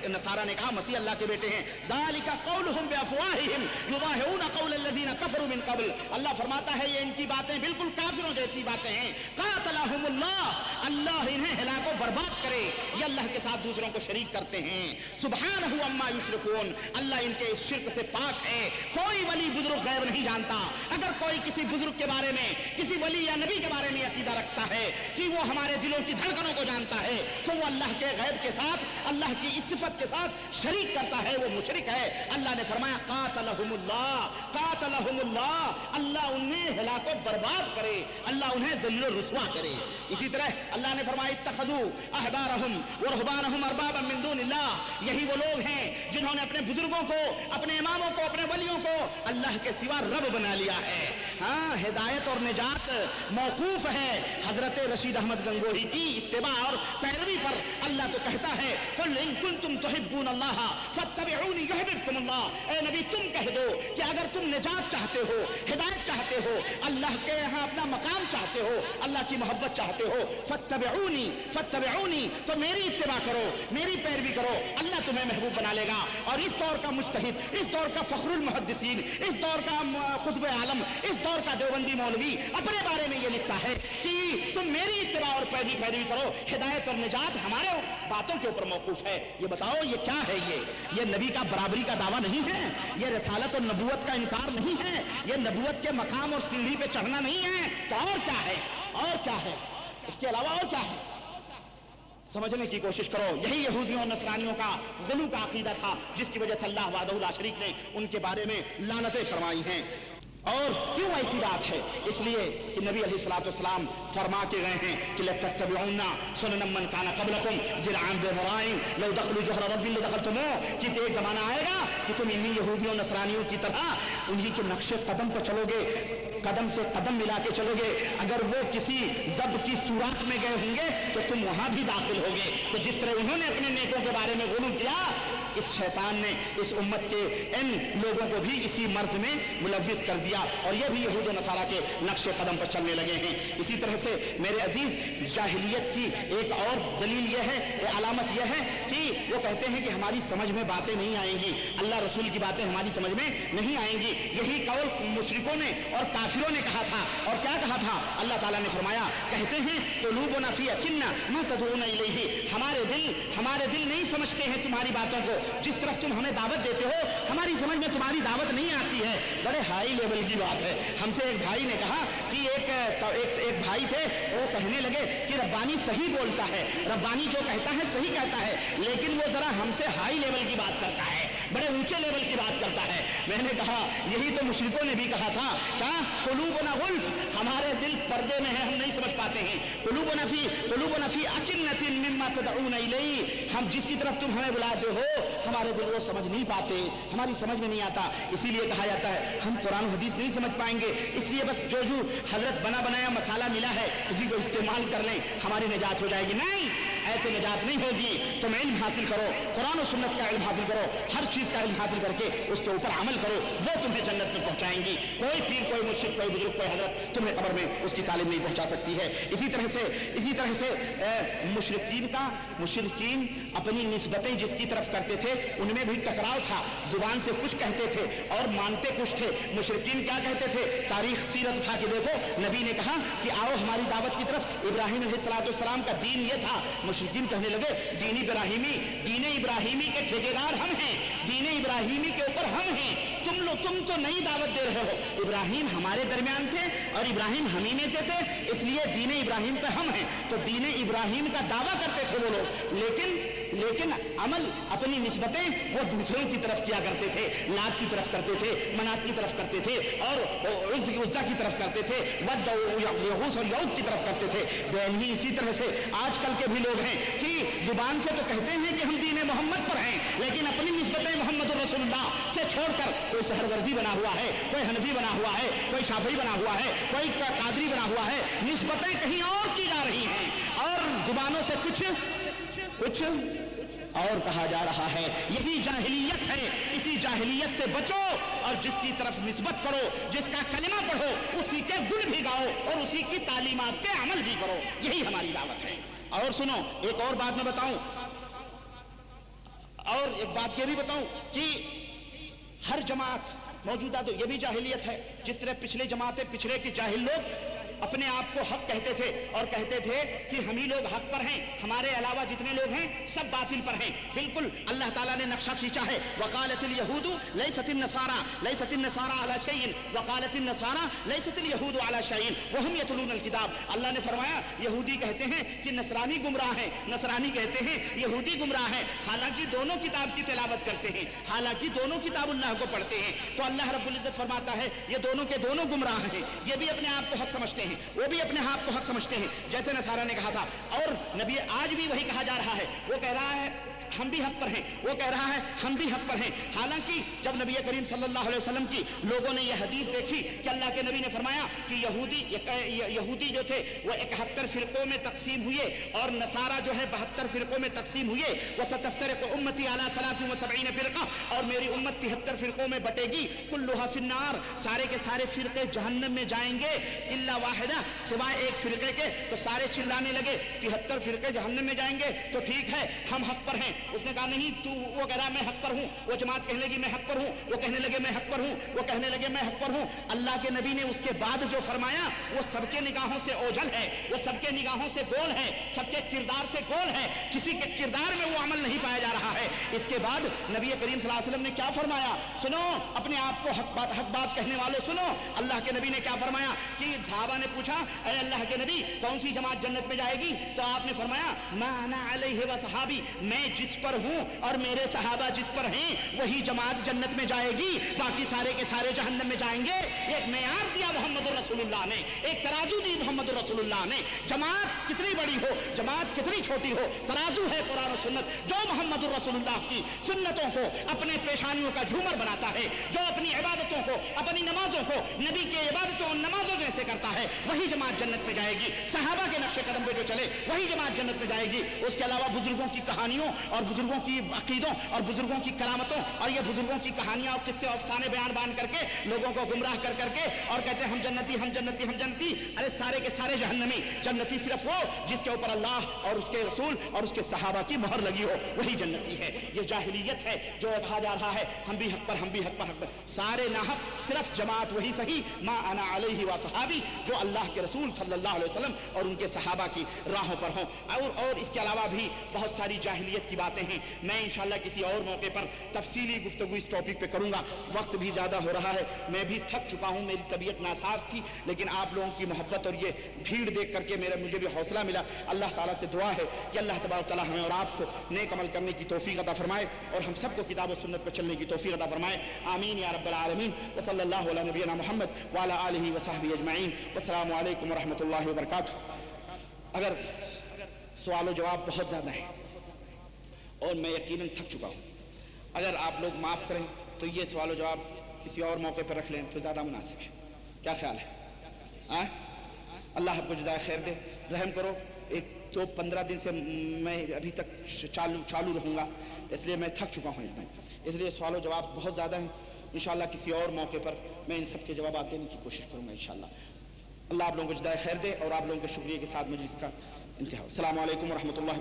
नसारा ने कहा मसीह अल्लाह के बेटे हैं। ज़ालिका क़ौलुहुम बिअफ़वाहिहिम युज़ाहिरून क़ौलल्लज़ीना कफ़रू मिन क़ब्ल। अल्लाह फरमाता है ये इनकी बातें बिल्कुल काफिरों जैसी बातें हैं। क़ातलहुमुल्लाह, अल्लाह इन्हें हिलाको बर्बाद करे, ये अल्लाह के साथ दूसरों को शरीक करते हैं। सुब्हानहू अम्मा युश्रिकून, अल्लाह इनके इस शिर्क से पाक है। कोई वली बुजुर्ग गैब नहीं जानता। अगर कोई किसी बुजुर्ग के बारे में, किसी वली या नबी के बारे में अकीदा रखता है कि वो हमारे दिलों की धड़कनों को जानता है, तो वो अल्लाह के गैब के साथ, अल्लाह की इस सिफत के साथ शरीक करता है, वो मुशरिक है। अल्लाह ने फरमाया कातलहुमुल्लाह, कातलहुमुल्लाह, अल्लाह उन्हें हिलाको बर्बाद करे, अल्लाह उन्हें ज़लील रुस्वा करे। इसी तरह अल्लाह ने फरमाया इत्तखज़ू अहबारहुम व रुहबानहुम अरबाबन मिन दूनिल्लाह, यही वो लोग हैं जिन्होंने अपने बुजुर्गों को, अपने इमामों को, अपने वलियों को अल्लाह के सिवा रब बना लिया है। हाँ, हिदायत और निजात मौकूफ है हजरत रशीद अहमद गंगोही की इत्तिबा और पैरवी पर। अल्लाह तो कहता है कुल इन कुंतुम तुहिब्बून अल्लाह फत्तबिऊनी युहिब्बुकुमुल्लाह, ए नबी तुम कह दो कि अगर तुम निजात चाहते हो, हिदायत चाहते हो, अल्लाह के यहाँ अपना मकाम चाहते हो, अल्लाह की मोहब्बत चाहते हो, फत्तबिऊनी फत्तबिऊनी, तो मेरी इत्तिबा करो, मेरी पैरवी करो, अल्लाह तुम्हें महबूब बना लेगा। और इस दौर का मुज्तहिद, इस दौर का फखरुल मुहद्दिसीन, इस दौर का कुतुब आलम, इस दौर का देवबंदी मौलवी अपने बारे में ये लिखता है कि तुम मेरी इत्तिबा और पैरवी करो, हिदायत और निजात हमारे बातों के ऊपर मौकूफ है। ये बताओ ये क्या है? ये नबी का बराबरी का दावा नहीं है, ये रसालत और नबूवत का इनकार नहीं है, ये नबूवत के मकाम और सीढ़ी पे चढ़ना नहीं है। तो और क्या है? और क्या है? इसके अलावा और क्या है? समझने की कोशिश करो। यही यहूदियों और नसरानियों का गुलू का अकीदा था, जिसकी वजह से अल्लाह वहदहू ला शरीक ने उनके बारे में लानतें फरमाई हैं। और क्यों ऐसी बात है? इसलिए कि नबी अलैहिस्सलाम फरमा के गए हैं कि लतत्तबिउन्ना सुनन मन काना क़ब्लकुम ज़िराअन बिज़राइन लौ दख़लू जुहरा रब्बिन लदख़लतुमूह, कि एक ज़माना आएगा कि तुम इन्हीं यहूदियों नसरानियों की तरह उन्हीं के नक्शे कदम पर चलोगे, कदम से कदम मिला के चलोगे। अगर वो किसी जब की सुराख में गए होंगे तो तुम वहां भी दाखिल होगे। तो जिस तरह उन्होंने अपने नेकों के बारे में गुलू किया, इस शैतान ने इस उम्मत के इन लोगों को भी इसी मर्ज में मुलव्विस कर दिया, और ये भी यहूद और नसारा के नक्शे कदम पर चलने लगे हैं। इसी तरह से मेरे अजीज, जाहिलियत की एक और दलील यह है, अलामत यह है कि वो कहते हैं कि हमारी समझ में बातें नहीं आएंगी, अल्लाह रसूल की बातें हमारी समझ में नहीं आएंगी। यही कौल मुशरिकों ने और काफिरों ने कहा था। और क्या कहा था? अल्लाह ताला ने फरमाया, कहते हैं कुलूबुना फी अकिन्ना मा तदऊना इलैहि, हमारे दिल नहीं समझते हैं तुम्हारी बातों को, जिस तरफ तुम हमें दावत देते हो हमारी समझ में तुम्हारी दावत नहीं आती है। बड़े हाई लेवल की बात है। हमसे एक भाई ने कहा कि एक भाई थे, वो कहने लगे कि रब्बानी सही बोलता है, रब्बानी जो कहता है सही कहता है, लेकिन वो जरा हमसे हाई लेवल की बात करता है, बड़े ऊंचे लेवल की बात करता है। मैंने कहा यही तो मुशरिकों ने भी कहा था, क्या कुलूबुना गुल्फ, हमारे दिल पर्दे में है, हम नहीं समझ पाते हैं। कुलूबुना फी अकिन्नतिन मिम्मा तदऊना इलैहि, हम जिसकी तरफ तुम हमें बुलाते हो हमारे दिल वो समझ नहीं पाते, हमारी समझ में नहीं आता। इसीलिए कहा जाता है हम कुरान हदीस नहीं समझ पाएंगे, इसलिए बस जो हजरत बना बनाया मसाला मिला है इसी को इस्तेमाल कर लें, हमारी निजात हो जाएगी। नहीं, ऐसे निजात नहीं होगी। तुम इल्म हासिल करो, कुरान और सुन्नत का इल्म हासिल करो, हर चीज का इल्म हासिल करके उसके ऊपर अमल करो, वो तुम्हें जन्नत में पहुंचाएंगी। कोई पीर, कोई मुर्शिद, कोई बुजुर्ग, कोई हजरत तुम्हें कब्र में उसकी तालीम नहीं पहुंचा सकती है। इसी तरह से मुशरिकीन अपनी निस्बतें जिसकी तरफ करते थे उनमें भी टकराव था। जुबान से कुछ कहते थे और मानते कुछ थे। मुशरिकीन क्या कहते थे? तारीख सीरत उठा के देखो, नबी ने कहा कि आओ हमारी दावत की तरफ। इब्राहिम अलैहिस्सलाम का दीन ये था। मुशरिकीन कहने लगे दीन इब्राहिमी के ठेकेदार हम हैं, दीन इब्राहिमी के ऊपर हम हैं, तुम तो नई दावत दे रहे हो। इब्राहिम हमारे दरमियान थे और इब्राहिम हम ही में से थे, इसलिए दीन इब्राहिम पे हम हैं। तो दीन इब्राहिम का दावा करते थे वो लोग, लेकिन अमल अपनी निस्बतें वो दूसरों की तरफ किया करते थे। लात की तरफ करते थे, मनात की तरफ करते थे, और उज़्ज़ा की तरफ करते थे, वद यगूस और यऊक की तरफ करते थे। बेनी इसी तरह से आजकल के भी लोग हैं कि जुबान से तो कहते हैं कि हम दीन मोहम्मद पर हैं, लेकिन अपनी निस्बतें मोहम्मद रसूलुल्लाह से छोड़कर कोई सहरवर्दी बना हुआ है, कोई हनफी बना हुआ है, कोई शाफी बना हुआ है, कोई कादरी बना हुआ है। निस्बतें कहीं और की जा रही हैं और जुबानों से कुछ और कहा जा रहा है। यही जाहिलियत है। इसी जाहिलियत से बचो और जिसकी तरफ निस्बत करो, जिसका कलिमा पढ़ो, उसी के गुण भी गाओ और उसी की तालीमात पे अमल भी करो। यही हमारी दावत है। और सुनो, एक और बात मैं बताऊं, और एक बात ये भी बताऊं कि हर जमात मौजूदा, तो ये भी जाहिलियत है। जिस तरह पिछले जमातें, पिछड़े के जाहिल लोग अपने आप को हक कहते थे और कहते थे कि हम ही लोग हक पर हैं, हमारे अलावा जितने लोग हैं सब बातिल पर हैं। बिल्कुल अल्लाह ताला ने नक्शा खींचा है, वकालतिल यहूदु लैसतिन नसारा अला शैइन वकालतिन नसारा लैसतिल यहूदु अला शैइन वहुम यतलूनल किताब। अल्लाह ने फरमाया यहूदी कहते हैं कि नसरानी गुमराह हैं, नसरानी कहते हैं यहूदी गुमराह हैं, हालांकि दोनों किताब की तिलावत करते हैं, हालांकि दोनों किताबुल्लाह को पढ़ते हैं। तो अल्लाह रब्बुल इज्जत फरमाता है ये दोनों के दोनों गुमराह हैं, ये भी अपने आप को हक समझते हैं, वो भी अपने आप को हक समझते हैं, जैसे नसारा ने कहा था। और नबी आज भी वही कहा जा रहा है, वो कह रहा है हम भी हक पर हैं, वो कह रहा है हम भी हक पर हैं। हालांकि जब नबी करीम सल्लल्लाहु अलैहि वसल्लम की लोगों ने यह हदीस देखी कि अल्लाह के नबी ने फरमाया कि यहूदी जो थे वो 71 फिरकों में तकसीम हुए और नसारा जो है 72 फिरकों में तकसीम हुए। वसतफ्तरिकु उम्मती अला 73 फिरका, और मेरी उम्मत 73 फिरकों में बटेगी। कुल्लुहा फिन्नार, सारे के सारे फिरके जहन्नम में जाएंगे इल्ला वाहिदा, सिवाय एक फिरके के। तो सारे चिल्लाने लगे 73 फिरके जहन्नम में जाएंगे तो ठीक है हम हक पर हैं। उसने कहा नहीं, तू, वो कह रहा मैं हक पर हूं, वो जमात कहने लगी मैं हक पर हूं, वो कहने लगे मैं हक पर हूं, वो कहने लगे मैं हक पर हूं। अल्लाह के नबी ने उसके बाद जो फरमाया वो सबके निगाहों से ओझल है, वो सबके निगाहों से गोल है, सबके किरदार से गोल है, किसी के किरदार में वो अमल नहीं पाया जा रहा है। इसके बाद नबी करीम सल्लल्लाहु अलैहि वसल्लम ने क्या फरमाया, सुनो अपने आप को हक बात कहने वालों सुनो। अल्लाह के नबी ने क्या फरमाया कि सहाबा ने पूछा अरे अल्लाह के नबी कौन सी जमात जन्नत में जाएगी? तो आपने फरमाया मा अना अलैहि व सहाबी, मैं जिस पर हूं और मेरे सहाबा जिस पर हैं वही जमात जन्नत में जाएगी, बाकी सारे के सारे जहन्नम में जाएंगे। एक मेयार दिया मोहम्मद रसूलुल्लाह ने, एक तराजू दी मोहम्मद रसूलुल्लाह ने। जमात कितनी बड़ी हो, जमात कितनी छोटी हो, तराजू है कुरान और सुन्नत। जो मोहम्मद रसूलुल्लाह की सुन्नतों को अपने पेशानियों का झूमर बनाता है, जो अपनी इबादतों को, अपनी नमाजों को नबी के इबादतों और नमाजों जैसे करता है, वही जमात जन्नत में जाएगी। सहाबा के नक्शे कदम पे जो चले वही जमात जन्नत में जाएगी। उसके अलावा बुजुर्गों की कहानियों और बुजुर्गों की अकीदों और बुजुर्गों की करामतों और ये बुजुर्गों की कहानियां और किस्से और अफसाने बयान बांध करके लोगों को गुमराह कर करके और कहते हैं हम जन्नती हम जन्नती हम जन्नती। अरे सारे के सारे जहन्नमी, जन्नती सिर्फ वो जिसके ऊपर अल्लाह और उसके रसूल और उसके सहाबा की मोहर लगी हो, वही जन्नती है। ये जाहिलियत है जो कहा जा रहा है हम भी हक पर, हम भी हक पर, हक पर। सारे नाहक, सिर्फ जमात वही सही, मा अना अलैहि व सहाबी, जो अल्लाह के रसूल सल्लल्लाहु अलैहि वसल्लम और उनके सहाबा की राहों पर हों। और इसके अलावा भी बहुत सारी जाहिलियत की बातें हैं। मैं इंशाल्लाह किसी और मौके पर तफसीली गुफ्तगू इस टॉपिक पे करूंगा। वक्त भी ज़्यादा हो रहा है, मैं भी थक चुका हूं, मेरी तबीयत नासाज थी, लेकिन आप लोगों की मोहब्बत और ये भीड़ देख करके मुझे भी हौसला मिला। अल्लाह ताला से दुआ है कि अल्लाह तबारक तआला हमें और आपको नेक अमल करने की तौफीक अता फरमाए और हम सबको किताब और सुन्नत पर चलने की तौफीक अता फरमाए। आमीन या रब्बल आलमीन। व सल्लल्लाहु अला नबियना मुहम्मद व अला आलिहि व सहबिहि अजमईन। अस्सलामु अलैकुम व रहमतुल्लाहि व बरकातुहू। अगर सवाल जवाब बहुत ज़्यादा है और मैं यकीनन थक चुका हूँ, अगर आप लोग माफ़ करें तो ये सवाल जवाब किसी और मौके पर रख लें तो ज़्यादा मुनासिब है। क्या ख्याल है? अल्लाह आपको जज़ाए खैर दे, रहम करो। एक तो 15 दिन से मैं अभी तक चालू रहूँगा, इसलिए मैं थक चुका हूँ एकदम, इसलिए सवाल जवाब बहुत ज़्यादा हैं। इंशाअल्लाह किसी और मौके पर मैं इन सब के जवाब देने की कोशिश करूँगा इंशाअल्लाह। अल्लाह आप लोगों को जज़ाए खैर दे और आप लोगों के शुक्रिया के साथ मुझे इसका इंतहा। अस्सलामु अलैकुम व रहमतुल्लाह।